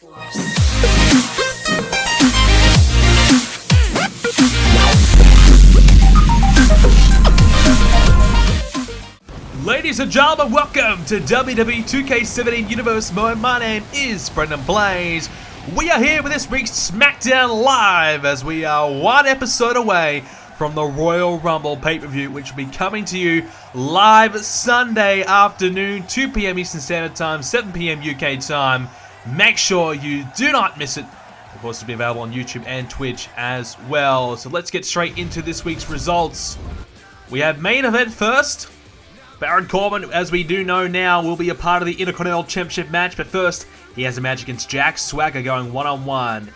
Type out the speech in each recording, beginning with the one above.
Ladies and gentlemen, welcome to WWE 2k17 Universe Mode. My name is BrendenPlayz. We are here with this week's Smackdown Live as we are one episode away from the Royal Rumble pay-per-view, which will be coming to you live Sunday afternoon, 2 PM Eastern Standard Time, 7 PM UK time. Make sure you do not miss it. Of course, it'll be available on YouTube and Twitch as well. So let's get straight into this week's results. We have main event first. Baron Corbin, as we do know now, will be a part of the Intercontinental Championship match, but first, he has a match against Jack Swagger going one-on-one.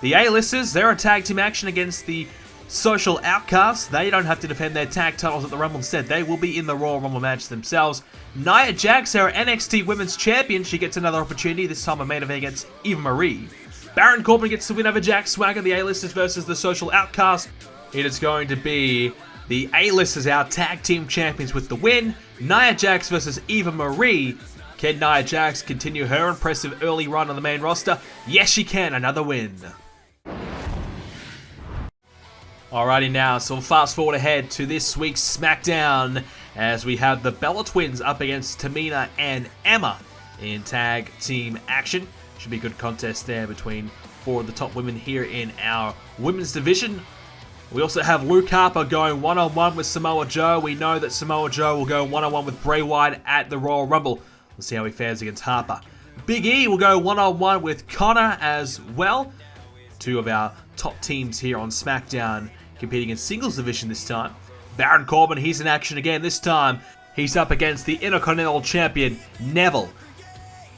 The A-listers, they're a tag team action against the Social Outcasts. They don't have to defend their tag titles at the Rumble. Instead, they will be in the Royal Rumble match themselves. Nia Jax, our NXT Women's Champion, she gets another opportunity, this time a main event against Eva Marie. Baron Corbin gets the win over Jack Swagger, the A-listers versus the Social Outcasts. It is going to be the A-listers, our tag team champions, with the win. Nia Jax versus Eva Marie. Can Nia Jax continue her impressive early run on the main roster? Yes, she can. Another win. Alrighty now, so we'll fast forward ahead to this week's SmackDown as we have the Bella Twins up against Tamina and Emma in tag team action. Should be a good contest there between four of the top women here in our women's division. We also have Luke Harper going one-on-one with Samoa Joe. We know that Samoa Joe will go one-on-one with Bray Wyatt at the Royal Rumble. We'll see how he fares against Harper. Big E will go one-on-one with Connor as well. Two of our top teams here on SmackDown competing in singles division this time. Baron Corbin, he's in action again. This time, he's up against the Intercontinental Champion, Neville.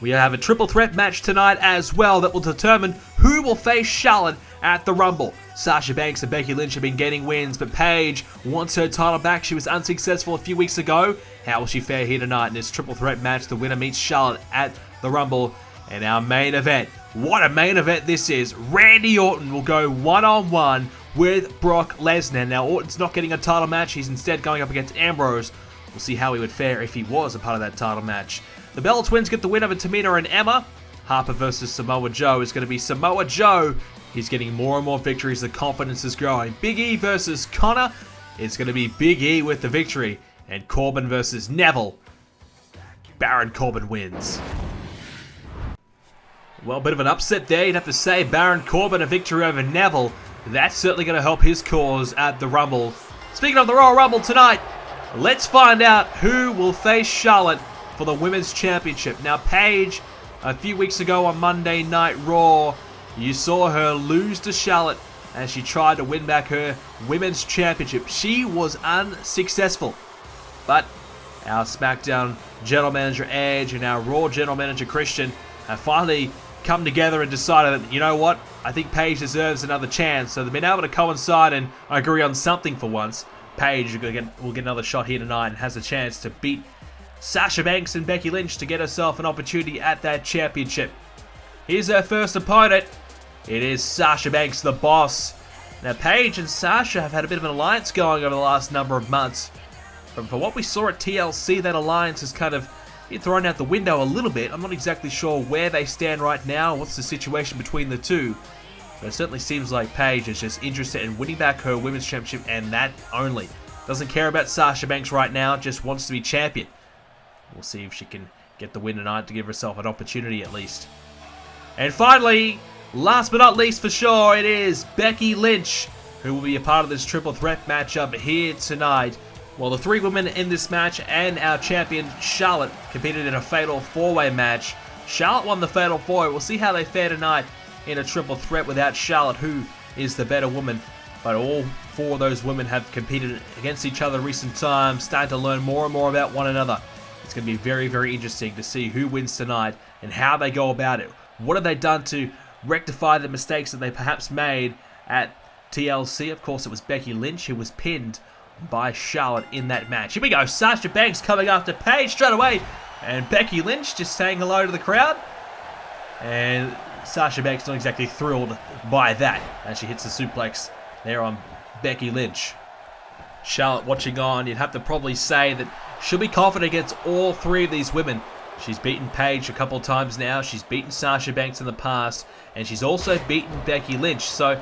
We have a triple threat match tonight as well that will determine who will face Charlotte at the Rumble. Sasha Banks and Becky Lynch have been getting wins, but Paige wants her title back. She was unsuccessful a few weeks ago. How will she fare here tonight in this triple threat match? The winner meets Charlotte at the Rumble. And our main event, what a main event this is. Randy Orton will go one-on-one with Brock Lesnar. Now, Orton's not getting a title match. He's instead going up against Ambrose. We'll see how he would fare if he was a part of that title match. The Bella Twins get the win over Tamina and Emma. Harper versus Samoa Joe is going to be Samoa Joe. He's getting more and more victories. The confidence is growing. Big E versus Connor. It's going to be Big E with the victory. And Corbin versus Neville. Baron Corbin wins. Well, a bit of an upset there, you'd have to say. Baron Corbin, a victory over Neville. That's certainly going to help his cause at the Rumble. Speaking of the Royal Rumble tonight, let's find out who will face Charlotte for the Women's Championship. Now, Paige, a few weeks ago on Monday Night Raw, you saw her lose to Charlotte as she tried to win back her Women's Championship. She was unsuccessful. But our SmackDown General Manager Edge and our Raw General Manager Christian have finally come together and decided that, you know what, I think Paige deserves another chance. So they've been able to coincide and agree on something for once. Paige will get another shot here tonight and has a chance to beat Sasha Banks and Becky Lynch to get herself an opportunity at that championship. Here's her first opponent. It is Sasha Banks, the boss. Now, Paige and Sasha have had a bit of an alliance going over the last number of months. But for what we saw at TLC, that alliance has kind of been thrown out the window a little bit. I'm not exactly sure where they stand right now, what's the situation between the two. But it certainly seems like Paige is just interested in winning back her Women's Championship and that only. Doesn't care about Sasha Banks right now, just wants to be champion. We'll see if she can get the win tonight to give herself an opportunity at least. And finally, last but not least for sure, it is Becky Lynch, who will be a part of this triple threat matchup here tonight. Well, the three women in this match and our champion Charlotte competed in a fatal four-way match. Charlotte won the fatal four-way. We'll see how they fare tonight in a triple threat without Charlotte, who is the better woman. But all four of those women have competed against each other in recent times, starting to learn more and more about one another. It's going to be very, very interesting to see who wins tonight and how they go about it. What have they done to rectify the mistakes that they perhaps made at TLC? Of course, it was Becky Lynch who was pinned by Charlotte in that match. Here we go. Sasha Banks coming after Paige straight away. And Becky Lynch just saying hello to the crowd. And Sasha Banks not exactly thrilled by that as she hits the suplex there on Becky Lynch. Charlotte watching on, you'd have to probably say that she'll be confident against all three of these women. She's beaten Paige a couple times now. She's beaten Sasha Banks in the past. And she's also beaten Becky Lynch. So,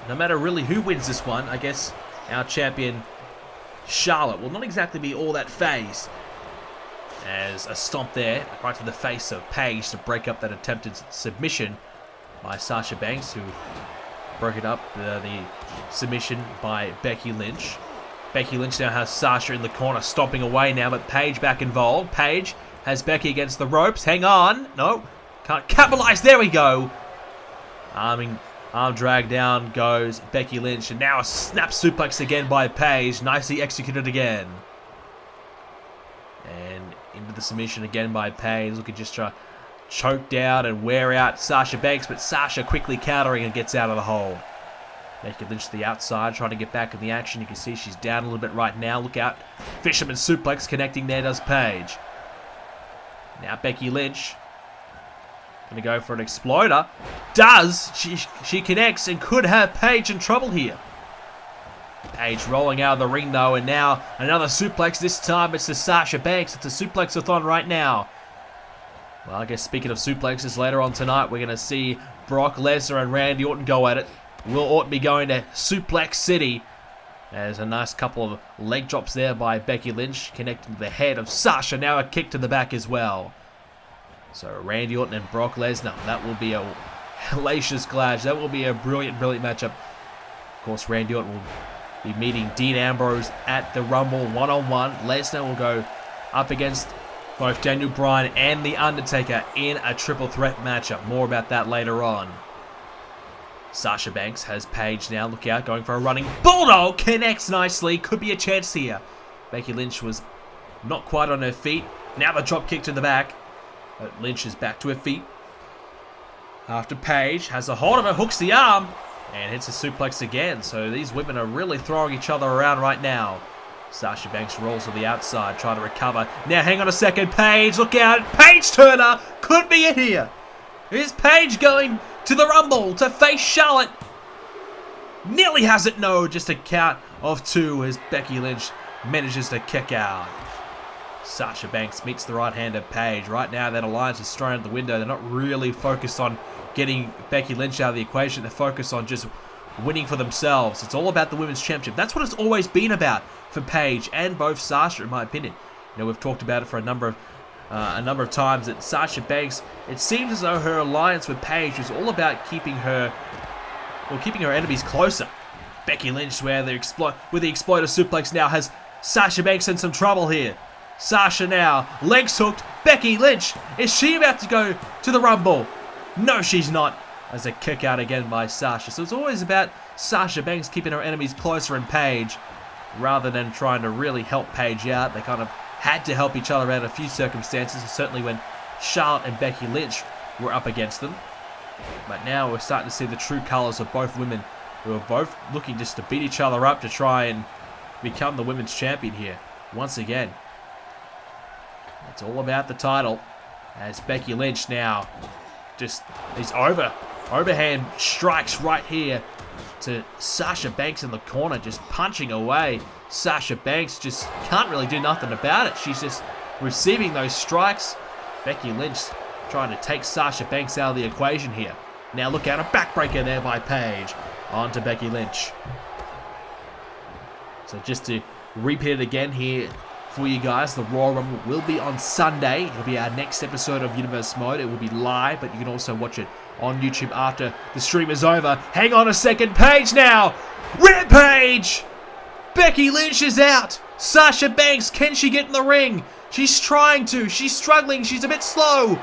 no matter really who wins this one, I guess our champion Charlotte will not exactly be all that phased. As a stomp there, right to the face of Paige to break up that attempted submission by Sasha Banks, who broke it up, the submission by Becky Lynch. Becky Lynch now has Sasha in the corner, stomping away now, but Paige back involved. Paige has Becky against the ropes. Hang on. No, can't capitalize. There we go. Arm drag down goes Becky Lynch, and now a snap suplex again by Paige. Nicely executed again. And into the submission again by Paige. Looking just to choke down and wear out Sasha Banks, but Sasha quickly countering and gets out of the hole. Becky Lynch to the outside, trying to get back in the action. You can see she's down a little bit right now. Look out. Fisherman suplex connecting there does Paige. Now Becky Lynch going to go for an exploder. Does. She connects and could have Paige in trouble here. Paige rolling out of the ring though, and now another suplex. This time it's to Sasha Banks. It's a suplex-a-thon right now. Well, I guess speaking of suplexes, later on tonight we're going to see Brock Lesnar and Randy Orton go at it. Will Orton be going to Suplex City? There's a nice couple of leg drops there by Becky Lynch, connecting to the head of Sasha. Now a kick to the back as well. So Randy Orton and Brock Lesnar, that will be a hellacious clash. That will be a brilliant, brilliant matchup. Of course, Randy Orton will be meeting Dean Ambrose at the Rumble one-on-one. Lesnar will go up against both Daniel Bryan and The Undertaker in a triple threat matchup. More about that later on. Sasha Banks has Paige now. Look out, going for a running bulldog. Connects nicely. Could be a chance here. Becky Lynch was not quite on her feet. Now the drop kick to the back. But Lynch is back to her feet. After Paige has a hold of her, hooks the arm, and hits a suplex again. So these women are really throwing each other around right now. Sasha Banks rolls to the outside, trying to recover. Now hang on a second, Paige. Look out. Paige Turner could be it here. Is Paige going to the Rumble to face Charlotte? Nearly has it. No, just a count of two as Becky Lynch manages to kick out. Sasha Banks meets the right hand of Paige. Right now that alliance is thrown out the window. They're not really focused on getting Becky Lynch out of the equation. They're focused on just winning for themselves. It's all about the Women's Championship. That's what it's always been about for Paige and both Sasha, in my opinion. You know, we've talked about it for a number of times that Sasha Banks, it seems as though her alliance with Paige was all about keeping her enemies closer. Becky Lynch, with the exploder suplex, now has Sasha Banks in some trouble here. Sasha now, legs hooked. Becky Lynch, is she about to go to the Rumble? No, she's not. As a kick out again by Sasha. So it's always about Sasha Banks keeping her enemies closer in Paige, rather than trying to really help Paige out. They kind of had to help each other out in a few circumstances, and certainly when Charlotte and Becky Lynch were up against them. But now we're starting to see the true colours of both women, who are both looking just to beat each other up to try and become the women's champion here once again. It's all about the title, as Becky Lynch now just these overhand strikes right here to Sasha Banks in the corner, just punching away. Sasha Banks just can't really do nothing about it. She's just receiving those strikes. Becky Lynch trying to take Sasha Banks out of the equation here. Now look out, a backbreaker there by Paige. On to Becky Lynch. So just to repeat it again here for you guys, the Royal Rumble will be on Sunday. It'll be our next episode of Universe Mode. It will be live, but you can also watch it on YouTube after the stream is over. Hang on a second, Paige now! Rampage! Becky Lynch is out! Sasha Banks, can she get in the ring? She's trying to, she's struggling, she's a bit slow.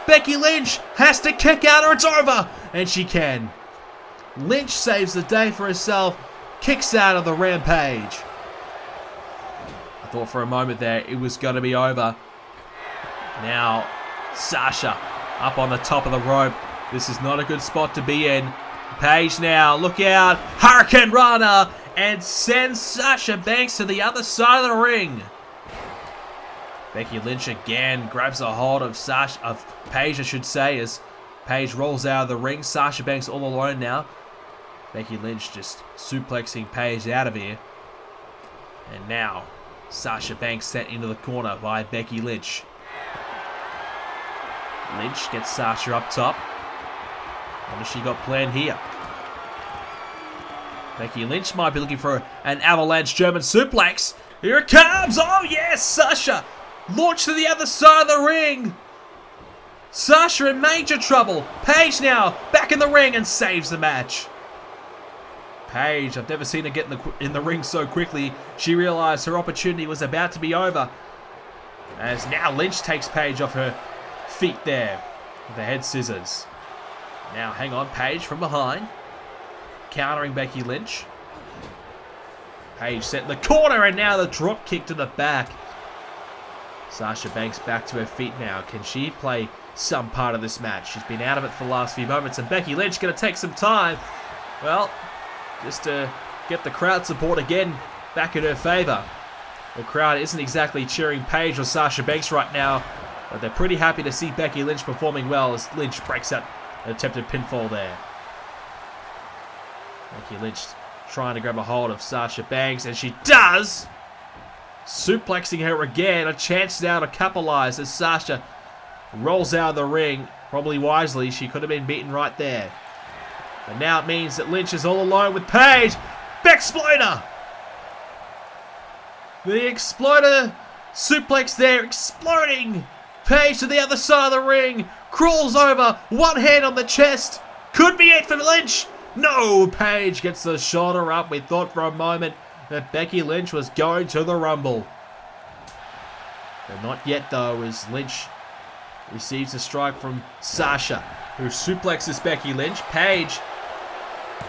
Becky Lynch has to kick out or it's over! And she can. Lynch saves the day for herself, kicks out of the Rampage. I thought for a moment there it was going to be over. Now, Sasha up on the top of the rope. This is not a good spot to be in. Paige now, look out, Hurricane Rana, and sends Sasha Banks to the other side of the ring. Becky Lynch again grabs a hold of Paige, I should say, as Paige rolls out of the ring. Sasha Banks all alone now. Becky Lynch just suplexing Paige out of here. And now, Sasha Banks sent into the corner by Becky Lynch. Lynch gets Sasha up top. What has she got planned here? Becky Lynch might be looking for an avalanche German suplex. Here it comes! Oh yes, Sasha! Launched to the other side of the ring. Sasha in major trouble. Paige now back in the ring and saves the match. Paige, I've never seen her get in the ring so quickly. She realized her opportunity was about to be over. As now Lynch takes Paige off her feet there with the head scissors. Now hang on, Paige from behind. Countering Becky Lynch. Paige set in the corner and now the drop kick to the back. Sasha Banks back to her feet now. Can she play some part of this match? She's been out of it for the last few moments and Becky Lynch going to take some time. Well, just to get the crowd support again back in her favor. The crowd isn't exactly cheering Paige or Sasha Banks right now, but they're pretty happy to see Becky Lynch performing well as Lynch breaks out an attempted pinfall there. Becky Lynch trying to grab a hold of Sasha Banks, and she does! Suplexing her again, a chance now to capitalize as Sasha rolls out of the ring. Probably wisely, she could have been beaten right there. But now it means that Lynch is all alone with Paige. Bexploder! The exploder suplex there, exploding. Paige to the other side of the ring, crawls over, one hand on the chest. Could be it for Lynch. No, Paige gets the shoulder up. We thought for a moment that Becky Lynch was going to the Rumble. But not yet though, as Lynch receives a strike from Sasha, who suplexes Becky Lynch. Paige,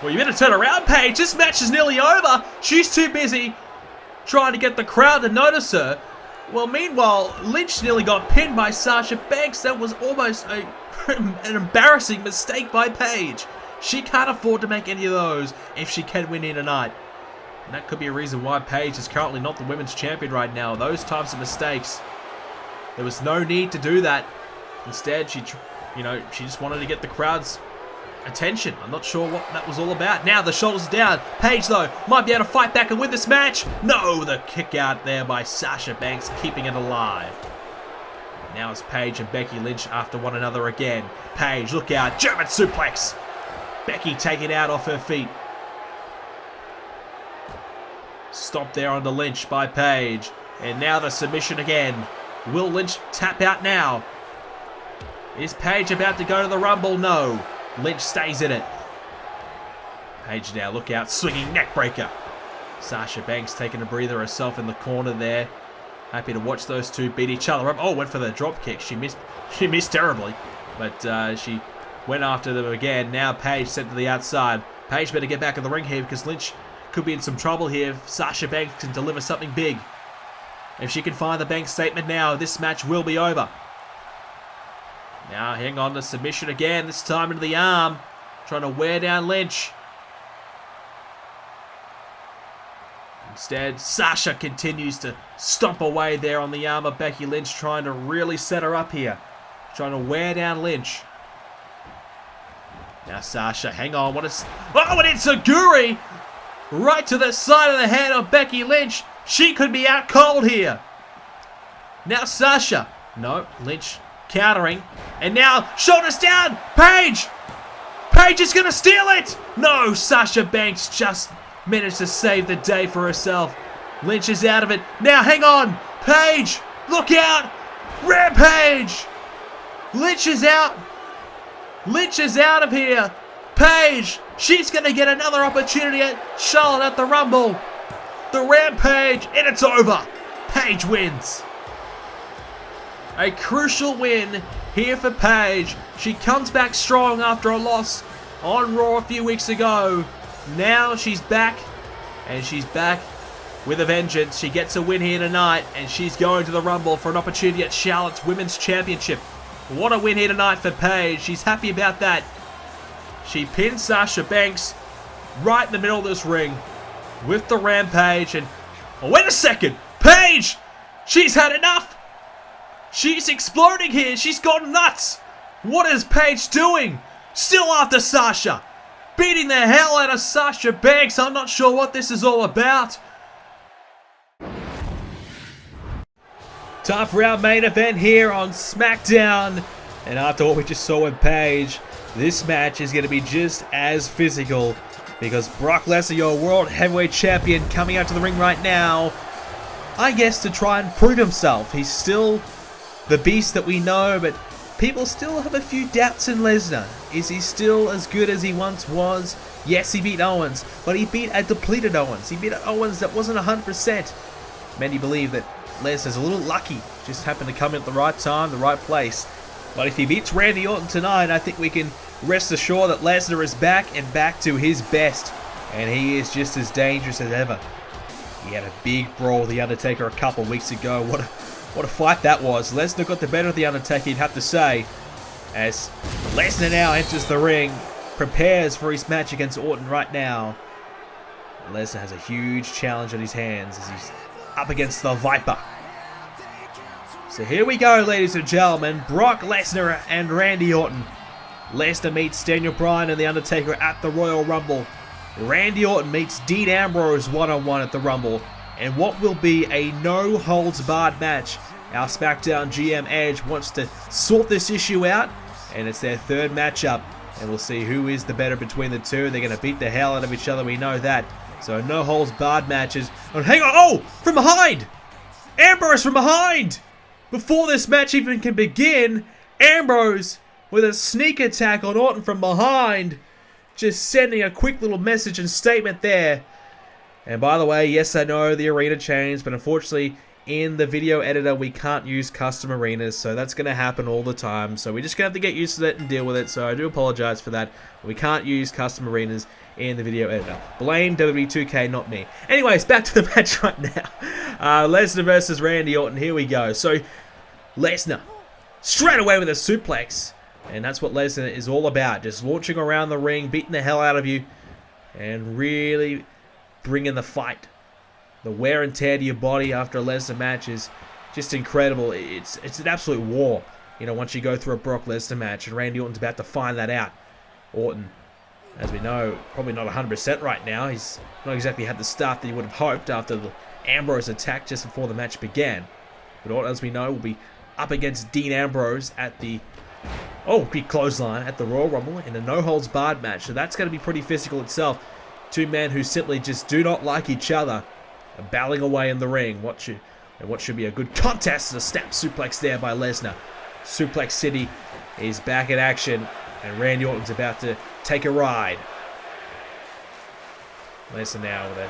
well, you better turn around, Paige. This match is nearly over. She's too busy trying to get the crowd to notice her. Well, meanwhile, Lynch nearly got pinned by Sasha Banks. That was almost an embarrassing mistake by Paige. She can't afford to make any of those if she can win here tonight. And that could be a reason why Paige is currently not the women's champion right now. Those types of mistakes. There was no need to do that. Instead, she just wanted to get the crowd's attention. I'm not sure what that was all about. Now the shoulders down. Paige, though, might be able to fight back and win this match. No, the kick out there by Sasha Banks, keeping it alive. Now it's Paige and Becky Lynch after one another again. Paige, look out. German suplex. Becky taken out off her feet. Stopped there on the Lynch by Paige. And now the submission again. Will Lynch tap out now? Is Paige about to go to the Rumble? No. Lynch stays in it. Paige now, look out. Swinging neck breaker. Sasha Banks taking a breather herself in the corner there. Happy to watch those two beat each other up. Oh, went for the drop kick. She missed terribly. But she went after them again. Now Paige sent to the outside. Paige better get back in the ring here because Lynch could be in some trouble here if Sasha Banks can deliver something big. If she can find the Banks statement now, this match will be over. Now hang on to submission again, this time into the arm. Trying to wear down Lynch. Instead, Sasha continues to stomp away there on the arm of Becky Lynch, trying to really set her up here. Trying to wear down Lynch. Now Sasha, hang on, what is... Oh, and it's Aguri! Right to the side of the head of Becky Lynch. She could be out cold here. Now Sasha. No, Lynch countering. And now, shoulders down. Paige! Paige is going to steal it! No, Sasha Banks just managed to save the day for herself. Lynch is out of it. Now, hang on. Paige, look out. Rampage! Lynch is out. Lynch is out of here. Paige, she's going to get another opportunity at Charlotte at the Rumble. The Rampage, and it's over. Paige wins. A crucial win here for Paige. She comes back strong after a loss on Raw a few weeks ago. Now she's back, and she's back with a vengeance. She gets a win here tonight, and she's going to the Rumble for an opportunity at Charlotte's Women's Championship. What a win here tonight for Paige. She's happy about that. She pins Sasha Banks right in the middle of this ring with the Rampage. And oh, wait a second. Paige! She's had enough. She's exploding here. She's gone nuts. What is Paige doing? Still after Sasha. Beating the hell out of Sasha Banks. I'm not sure what this is all about. Time for our main event here on Smackdown And after what we just saw with Paige, this match is going to be just as physical. Because Brock Lesnar, your World Heavyweight Champion, coming out to the ring right now, I guess to try and prove himself. He's still the beast that we know, but people still have a few doubts in Lesnar. Is he still as good as he once was? Yes, he beat Owens, but he beat a depleted Owens. He beat an Owens that wasn't 100%. Many believe that Lesnar's a little lucky, just happened to come in at the right time, the right place. But if he beats Randy Orton tonight, I think we can rest assured that Lesnar is back and back to his best. And he is just as dangerous as ever. He had a big brawl with The Undertaker a couple weeks ago. What a fight that was. Lesnar got the better of The Undertaker, you'd have to say. As Lesnar now enters the ring, prepares for his match against Orton right now. Lesnar has a huge challenge on his hands as he's up against the Viper. So here we go, ladies and gentlemen. Brock Lesnar and Randy Orton. Lesnar meets Daniel Bryan and The Undertaker at the Royal Rumble. Randy Orton meets Dean Ambrose one-on-one at the Rumble. And what will be a no-holds-barred match. Our SmackDown GM Edge wants to sort this issue out. And it's their third matchup. And we'll see who is the better between the two. They're going to beat the hell out of each other, we know that. So no-holds-barred matches. And hang on, oh! From behind! Ambrose from behind! Before this match even can begin, Ambrose with a sneak attack on Orton from behind. Just sending a quick little message and statement there. And by the way, yes, I know the arena changed, but unfortunately in the video editor we can't use custom arenas, so that's going to happen all the time. So we're just going to have to get used to it and deal with it, so I do apologize for that. We can't use custom arenas in the video editor. Blame WWE 2k, not me. Anyways, back to the match right now. Lesnar versus Randy Orton, here we go. So Lesnar straight away with a suplex. And that's what Lesnar is all about. Just launching around the ring, beating the hell out of you. And really bringing the fight. The wear and tear to your body after a Lesnar match is just incredible. It's an absolute war. You know, once you go through a Brock Lesnar match. And Randy Orton's about to find that out. Orton, as we know, probably not 100% right now. He's not exactly had the start that he would have hoped after the Ambrose attack just before the match began. But Orton, as we know, will be up against Dean Ambrose at the big clothesline at the Royal Rumble in a no-holds-barred match. So that's going to be pretty physical itself. Two men who simply just do not like each other are battling away in the ring. What should be a good contest. A snap suplex there by Lesnar. Suplex City is back in action, and Randy Orton's about to take a ride. Lesnar now with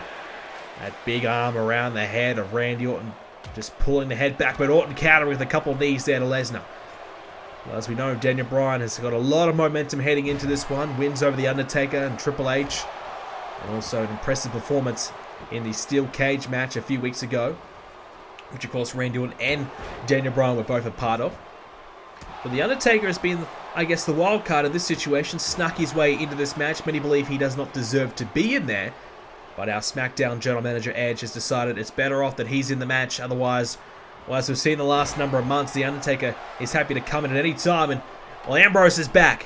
that big arm around the head of Randy Orton, just pulling the head back, but Orton countering with a couple knees there to Lesnar. Well, as we know, Daniel Bryan has got a lot of momentum heading into this one. Wins over The Undertaker and Triple H. And also an impressive performance in the steel cage match a few weeks ago, which of course Randy Orton and Daniel Bryan were both a part of. But The Undertaker has been, I guess, the wild card in this situation. Snuck his way into this match. Many believe he does not deserve to be in there. But our SmackDown General Manager Edge has decided it's better off that he's in the match. Otherwise, well, as we've seen the last number of months, The Undertaker is happy to come in at any time. And, well, Ambrose is back.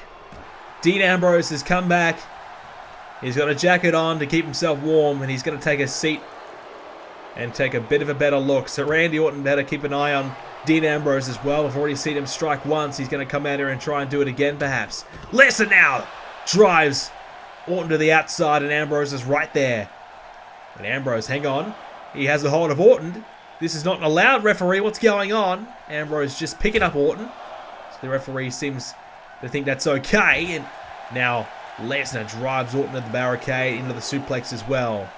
Dean Ambrose has come back. He's got a jacket on to keep himself warm. And he's going to take a seat and take a bit of a better look. So Randy Orton better keep an eye on Dean Ambrose as well. We've already seen him strike once. He's going to come out here and try and do it again, perhaps. Lesnar now drives Orton to the outside, and Ambrose is right there. And Ambrose, hang on. He has a hold of Orton. This is not an allowed, referee. What's going on? Ambrose just picking up Orton. So the referee seems to think that's okay. And now Lesnar drives Orton at the barricade into the suplex as well.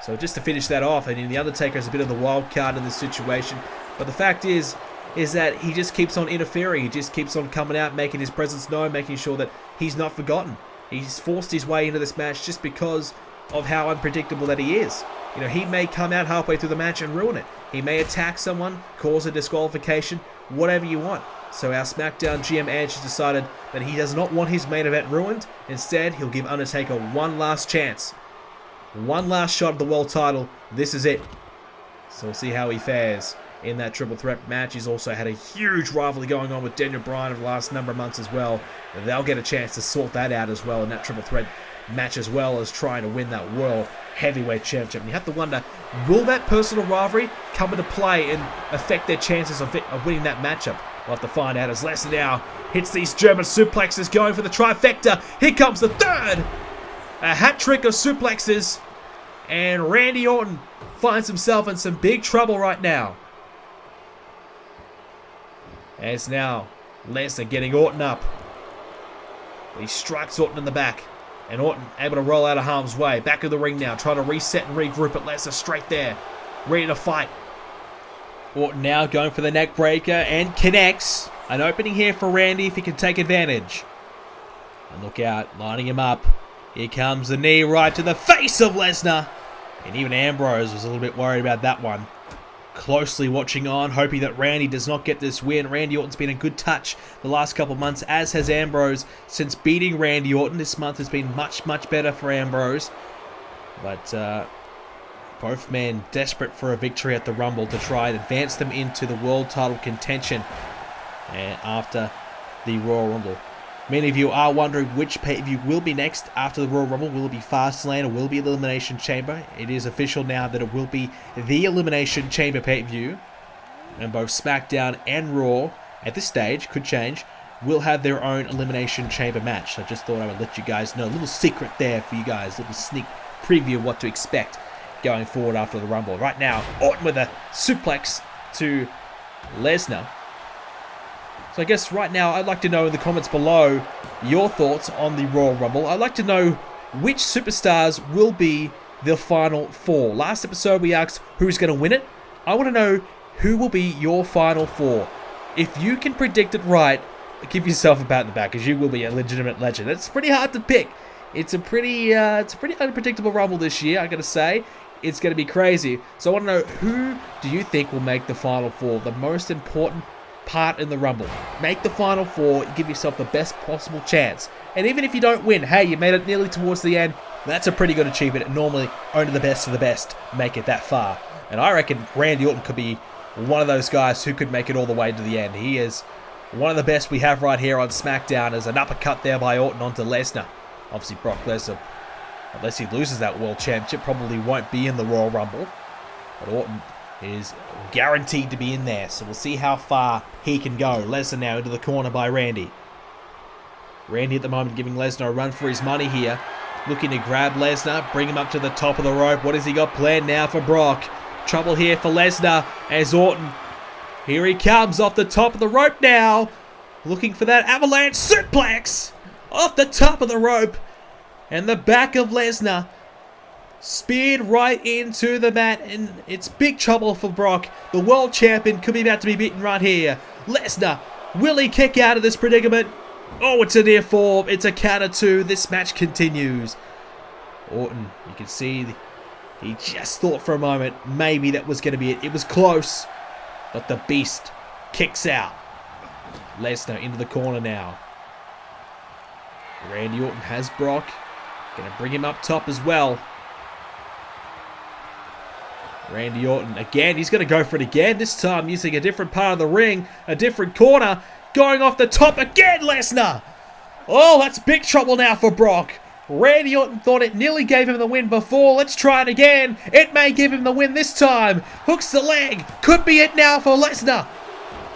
So just to finish that off, I mean, The Undertaker is a bit of the wild card in this situation. But the fact is that he just keeps on interfering. He just keeps on coming out, making his presence known, making sure that he's not forgotten. He's forced his way into this match just because of how unpredictable that he is. You know, he may come out halfway through the match and ruin it. He may attack someone, cause a disqualification, whatever you want. So our SmackDown GM Edge has decided that he does not want his main event ruined. Instead, he'll give Undertaker one last chance. One last shot at the world title. This is it. So we'll see how he fares in that triple threat match. He's also had a huge rivalry going on with Daniel Bryan over the last number of months as well. And they'll get a chance to sort that out as well in that triple threat match, as well as trying to win that World Heavyweight Championship. And you have to wonder, will that personal rivalry come into play and affect their chances of winning that matchup? We'll have to find out as Lesnar now hits these German suplexes, going for the trifecta. Here comes the third. A hat trick of suplexes. And Randy Orton finds himself in some big trouble right now. As now Lesnar getting Orton up. He strikes Orton in the back. And Orton able to roll out of harm's way. Back of the ring now, trying to reset and regroup at Lesnar straight there. Ready to fight. Orton now going for the neck breaker and connects. An opening here for Randy if he can take advantage. And look out, lining him up. Here comes the knee right to the face of Lesnar. And even Ambrose was a little bit worried about that one. Closely watching on, hoping that Randy does not get this win. Randy Orton's been a good touch the last couple of months, as has Ambrose. Since beating Randy Orton, this month has been much, much better for Ambrose. But both men desperate for a victory at the Rumble to try and advance them into the world title contention after the Royal Rumble. Many of you are wondering which pay-per-view will be next after the Royal Rumble. Will it be Fastlane or will it be Elimination Chamber? It is official now that it will be the Elimination Chamber pay-per-view. And both SmackDown and Raw, at this stage, could change, will have their own Elimination Chamber match. I just thought I would let you guys know. A little secret there for you guys. A little sneak preview of what to expect going forward after the Rumble. Right now, Orton with a suplex to Lesnar. So I guess right now I'd like to know in the comments below your thoughts on the Royal Rumble. I'd like to know which superstars will be the final four. Last episode we asked who's going to win it. I want to know who will be your final four. If you can predict it right, give yourself a pat in the back, because you will be a legitimate legend. It's pretty hard to pick. It's a pretty unpredictable Rumble this year, I gotta say. It's going to be crazy. So I want to know, who do you think will make the final four? The most important part in the Rumble. Make the final four, give yourself the best possible chance. And even if you don't win, hey, you made it nearly towards the end. That's a pretty good achievement. And normally, only the best of the best make it that far. And I reckon Randy Orton could be one of those guys who could make it all the way to the end. He is one of the best we have right here on SmackDown. As an uppercut there by Orton onto Lesnar. Obviously, Brock Lesnar, unless he loses that World Championship, probably won't be in the Royal Rumble. But Orton is guaranteed to be in there, so we'll see how far he can go. Lesnar now into the corner by Randy. Randy at the moment giving Lesnar a run for his money here. Looking to grab Lesnar, bring him up to the top of the rope. What has he got planned now for Brock? Trouble here for Lesnar as Orton. Here he comes off the top of the rope now. Looking for that avalanche suplex off the top of the rope. And the back of Lesnar speared right into the mat, and it's big trouble for Brock. The world champion could be about to be beaten right here. Lesnar, will he kick out of this predicament? Oh, it's a near fall. It's a counter two. This match continues. Orton, you can see he just thought for a moment maybe that was going to be it. It was close, but the beast kicks out. Lesnar into the corner now. Randy Orton has Brock. Going to bring him up top as well. Randy Orton again, he's going to go for it again, this time using a different part of the ring, a different corner, going off the top again, Lesnar! Oh, that's big trouble now for Brock. Randy Orton thought it nearly gave him the win before. Let's try it again. It may give him the win this time. Hooks the leg. Could be it now for Lesnar.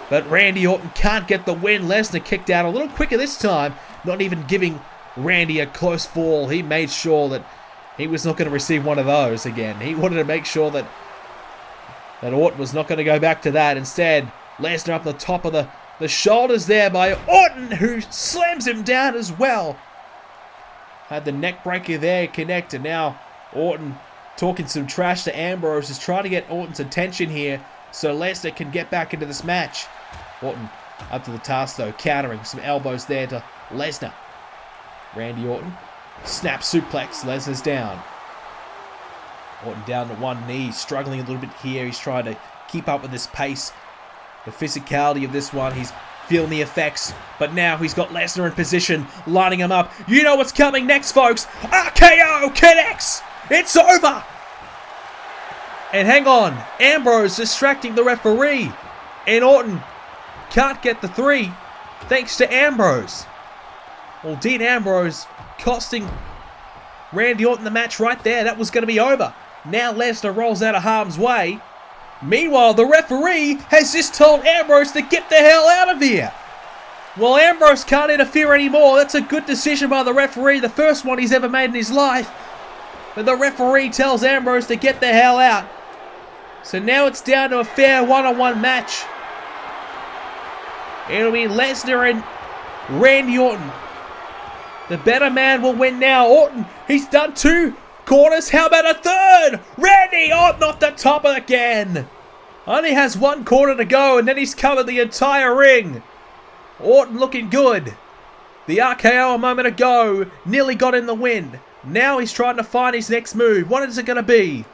But Randy Orton can't get the win. Lesnar kicked out a little quicker this time, not even giving Randy a close fall. He made sure that he was not going to receive one of those again. He wanted to make sure that Orton was not going to go back to that. Instead, Lesnar up the top of the shoulders there by Orton, who slams him down as well. Had the neck breaker there connect, and now Orton talking some trash to Ambrose, is trying to get Orton's attention here so Lesnar can get back into this match. Orton up to the task though, countering some elbows there to Lesnar. Randy Orton, snap suplex, Lesnar's down. Orton down to one knee, struggling a little bit here. He's trying to keep up with this pace. The physicality of this one, he's feeling the effects. But now he's got Lesnar in position, lining him up. You know what's coming next, folks. RKO connects. It's over. And hang on, Ambrose distracting the referee. And Orton can't get the 3 thanks to Ambrose. Well, Dean Ambrose costing Randy Orton the match right there. That was going to be over. Now Lesnar rolls out of harm's way. Meanwhile, the referee has just told Ambrose to get the hell out of here. Well, Ambrose can't interfere anymore. That's a good decision by the referee. The first one he's ever made in his life. But the referee tells Ambrose to get the hell out. So now it's down to a fair one-on-one match. It'll be Lesnar and Randy Orton. The better man will win now. Orton, he's done 2 quarters. How about a third? Randy Orton off the top again. Only has 1 quarter to go, and then he's covered the entire ring. Orton looking good. The RKO a moment ago nearly got in the win. Now he's trying to find his next move. What is it going to be?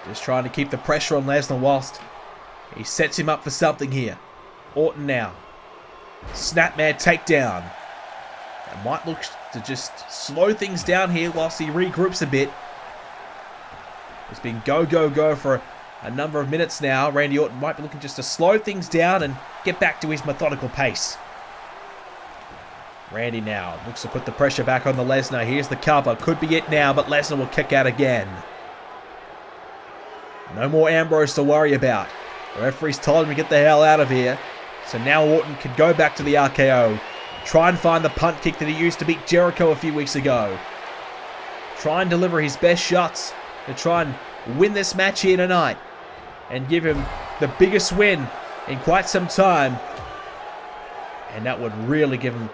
Just trying to keep the pressure on Lesnar whilst he sets him up for something here. Orton now. Snapman takedown. That might look to just slow things down here whilst he regroups a bit. It's been go, go, go for a number of minutes now. Randy Orton might be looking just to slow things down and get back to his methodical pace. Randy now looks to put the pressure back on the Lesnar. Here's the cover. Could be it now, but Lesnar will kick out again. No more Ambrose to worry about. The referee's told him to get the hell out of here. So now Orton can go back to the RKO. Try and find the punt kick that he used to beat Jericho a few weeks ago. Try and deliver his best shots to try and win this match here tonight. And give him the biggest win in quite some time. And that would really give him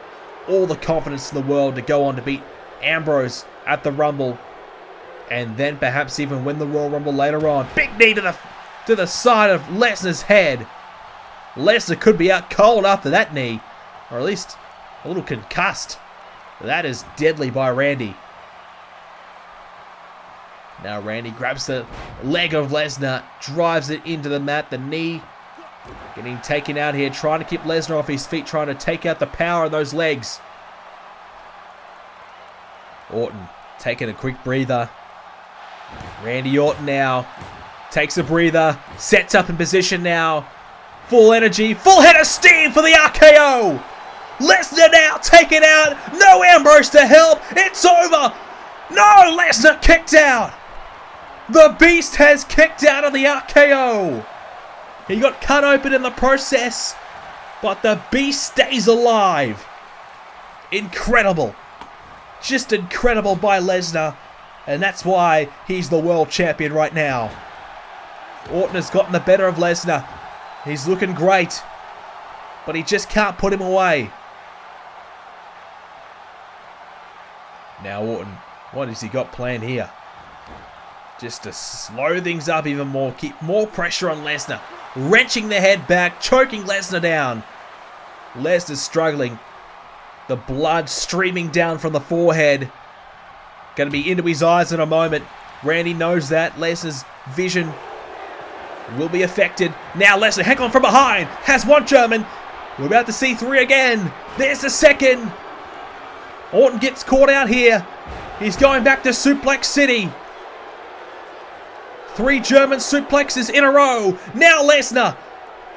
all the confidence in the world to go on to beat Ambrose at the Rumble. And then perhaps even win the Royal Rumble later on. Big knee to the side of Lesnar's head. Lesnar could be out cold after that knee. Or at least a little concussed. That is deadly by Randy. Now Randy grabs the leg of Lesnar. Drives it into the mat. The knee getting taken out here. Trying to keep Lesnar off his feet. Trying to take out the power of those legs. Orton taking a quick breather. Randy Orton now takes a breather. Sets up in position now. Full energy. Full head of steam for the RKO. Lesnar now taken out. No Ambrose to help. It's over. No, Lesnar kicked out. The Beast has kicked out of the RKO. He got cut open in the process, but the Beast stays alive. Incredible. Just incredible by Lesnar. And that's why he's the world champion right now. Orton has gotten the better of Lesnar. He's looking great. But he just can't put him away. Now Orton, what has he got planned here? Just to slow things up even more. Keep more pressure on Lesnar. Wrenching the head back. Choking Lesnar down. Lesnar's struggling. The blood streaming down from the forehead. Going to be into his eyes in a moment. Randy knows that. Lesnar's vision will be affected. Now Lesnar, hang on from behind. Has one German. We're about to see 3 again. There's the second. Orton gets caught out here. He's going back to Suplex City. 3 German suplexes in a row. Now Lesnar.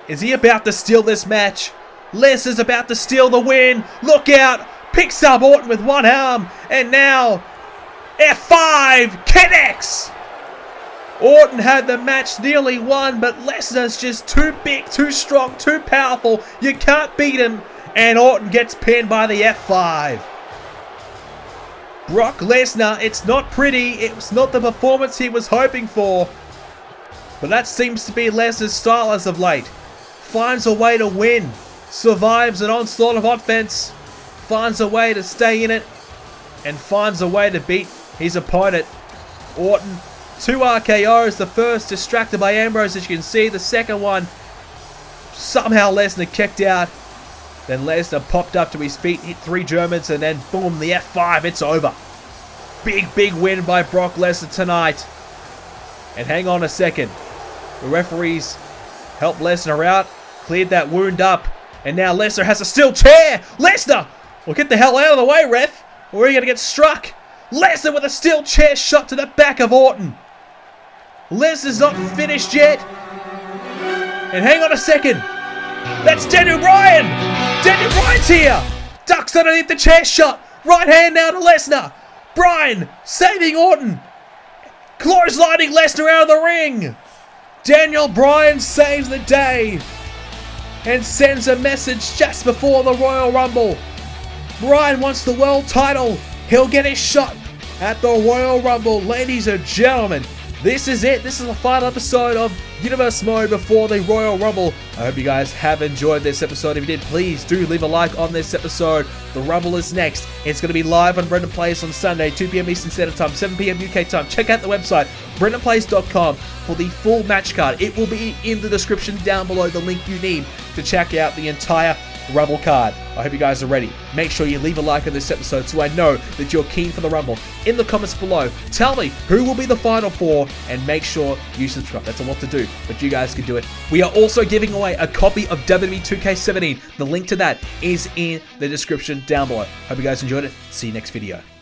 Is he about to steal this match? Lesnar's about to steal the win. Look out. Picks up Orton with one arm. And now F5 connects. Orton had the match nearly won, but Lesnar's just too big, too strong, too powerful. You can't beat him. And Orton gets pinned by the F5. Brock Lesnar, it's not pretty. It's not the performance he was hoping for. But that seems to be Lesnar's style as of late. Finds a way to win. Survives an onslaught of offense. Finds a way to stay in it. And finds a way to beat his opponent. Orton, 2 RKOs. The first distracted by Ambrose, as you can see. The second one, somehow Lesnar kicked out. Then Lesnar popped up to his feet, hit 3 Germans, and then boom, the F5, it's over. Big, big win by Brock Lesnar tonight. And hang on a second. The referees helped Lesnar out, cleared that wound up, and now Lesnar has a steel chair. Lesnar! Well, get the hell out of the way, ref, or you're going to get struck. Lesnar with a steel chair shot to the back of Orton. Lesnar's not finished yet. And hang on a second. That's Daniel Bryan! Daniel Bryan's here! Ducks underneath the chair shot. Right hand now to Lesnar. Bryan saving Orton. Clotheslining Lesnar out of the ring. Daniel Bryan saves the day and sends a message just before the Royal Rumble. Bryan wants the world title. He'll get his shot at the Royal Rumble. Ladies and gentlemen, this is it. This is the final episode of Universe Mode before the Royal Rumble. I hope you guys have enjoyed this episode. If you did, please do leave a like on this episode. The Rumble is next. It's going to be live on BrendenPlayz on Sunday, 2 p.m. Eastern Standard Time, 7 p.m. UK time. Check out the website, BrendenPlayz.com, for the full match card. It will be in the description down below, the link you need to check out the entire Rumble card. I hope you guys are ready. Make sure you leave a like on this episode so I know that you're keen for the Rumble. In the comments below, tell me who will be the final four and make sure you subscribe. That's a lot to do, but you guys can do it. We are also giving away a copy of WWE 2k17. The link to that is in the description down below. Hope you guys enjoyed it. See you next video.